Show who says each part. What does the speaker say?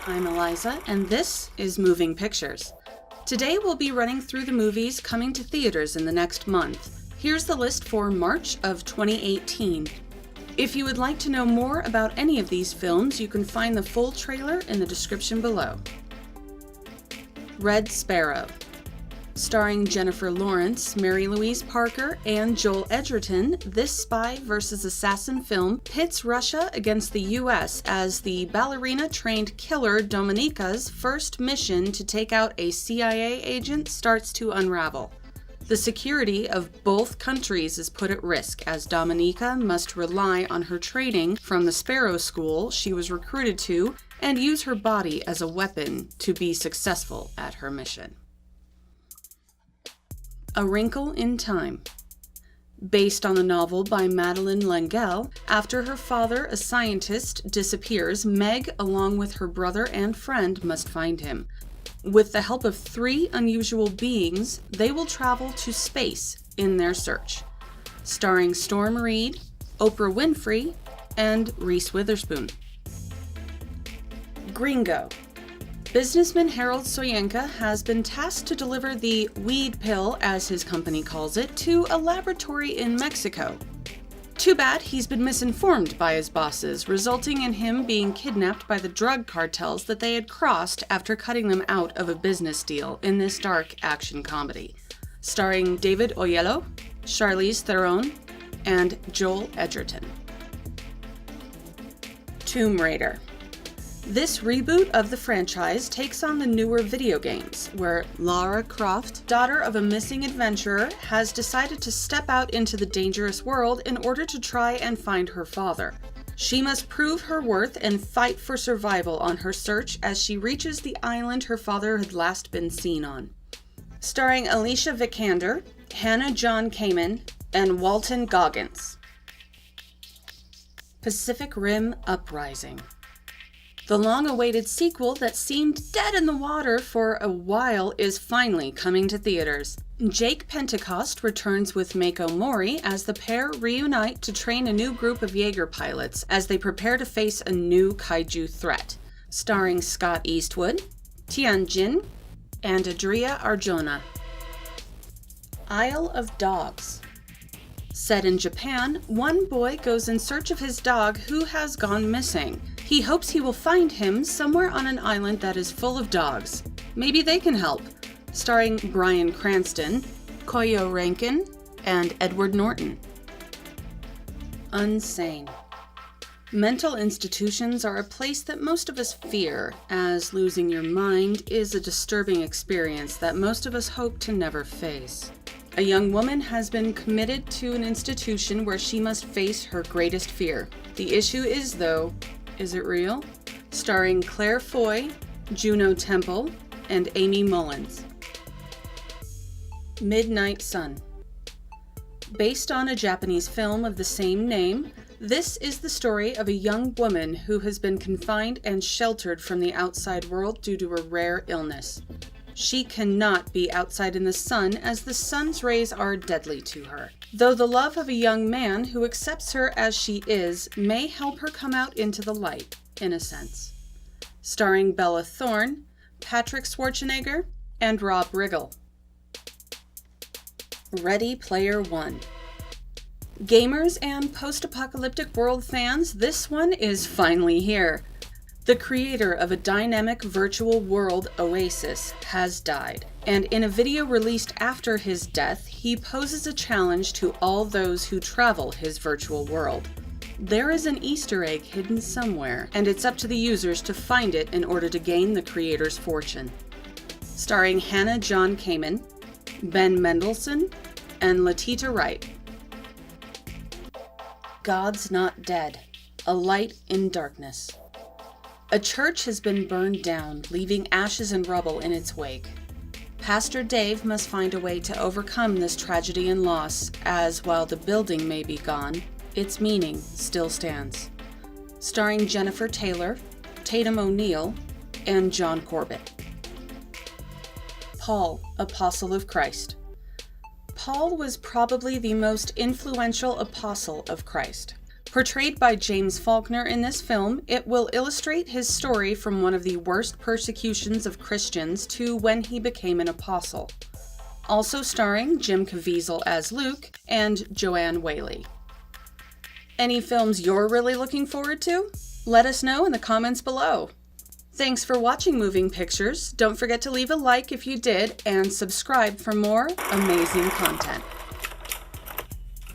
Speaker 1: I'm Eliza, and this is Moving Pictures. Today we'll be running through the movies coming to theaters in the next month. Here's the list for March of 2018. If you would like to know more about any of these films, you can find the full trailer in the description below. Red Sparrow. Starring Jennifer Lawrence, Mary Louise Parker, and Joel Edgerton, this spy versus assassin film pits Russia against the US as the ballerina-trained killer Dominika's first mission to take out a CIA agent starts to unravel. The security of both countries is put at risk as Dominika must rely on her training from the Sparrow school she was recruited to and use her body as a weapon to be successful at her mission. A Wrinkle in Time. Based on the novel by Madeleine L'Engle, after her father, a scientist, disappears, Meg, along with her brother and friend, must find him. With the help of 3 unusual beings, they will travel to space in their search. Starring Storm Reid, Oprah Winfrey, and Reese Witherspoon. Gringo. Businessman Harold Soyinka has been tasked to deliver the weed pill, as his company calls it, to a laboratory in Mexico. Too bad he's been misinformed by his bosses, resulting in him being kidnapped by the drug cartels that they had crossed after cutting them out of a business deal in this dark action comedy. Starring David Oyelowo, Charlize Theron, and Joel Edgerton. Tomb Raider. This reboot of the franchise takes on the newer video games, where Lara Croft, daughter of a missing adventurer, has decided to step out into the dangerous world in order to try and find her father. She must prove her worth and fight for survival on her search as she reaches the island her father had last been seen on. Starring Alicia Vikander, Hannah John Kamen, and Walton Goggins. Pacific Rim Uprising. The long-awaited sequel that seemed dead in the water for a while is finally coming to theaters. Jake Pentecost returns with Mako Mori as the pair reunite to train a new group of Jaeger pilots as they prepare to face a new kaiju threat. Starring Scott Eastwood, Tian Jin, and Adria Arjona. Isle of Dogs. Set in Japan, one boy goes in search of his dog who has gone missing. He hopes he will find him somewhere on an island that is full of dogs. Maybe they can help. Starring Bryan Cranston, Koyo Rankin, and Edward Norton. Unsane. Mental institutions are a place that most of us fear, as losing your mind is a disturbing experience that most of us hope to never face. A young woman has been committed to an institution where she must face her greatest fear. The issue is, though, is it real? Starring Claire Foy, Juno Temple, and Amy Mullins. Midnight Sun. Based on a Japanese film of the same name, this is the story of a young woman who has been confined and sheltered from the outside world due to a rare illness. She cannot be outside in the sun as the sun's rays are deadly to her. Though the love of a young man who accepts her as she is may help her come out into the light, in a sense. Starring Bella Thorne, Patrick Schwarzenegger, and Rob Riggle. Ready Player One. Gamers and post-apocalyptic world fans, this one is finally here. The creator of a dynamic virtual world, Oasis, has died, and in a video released after his death, he poses a challenge to all those who travel his virtual world. There is an Easter egg hidden somewhere, and it's up to the users to find it in order to gain the creator's fortune. Starring Hannah John Kamen, Ben Mendelsohn, and Letitia Wright. God's Not Dead, A Light in Darkness. A church has been burned down, leaving ashes and rubble in its wake. Pastor Dave must find a way to overcome this tragedy and loss, as while the building may be gone, its meaning still stands. Starring Jennifer Taylor, Tatum O'Neal, and John Corbett. Paul, Apostle of Christ. Paul was probably the most influential apostle of Christ. Portrayed by James Faulkner in this film, it will illustrate his story from one of the worst persecutions of Christians to when he became an apostle. Also starring Jim Caviezel as Luke and Joanne Whaley. Any films you're really looking forward to? Let us know in the comments below. Thanks for watching Moving Pictures. Don't forget to leave a like if you did and subscribe for more amazing content.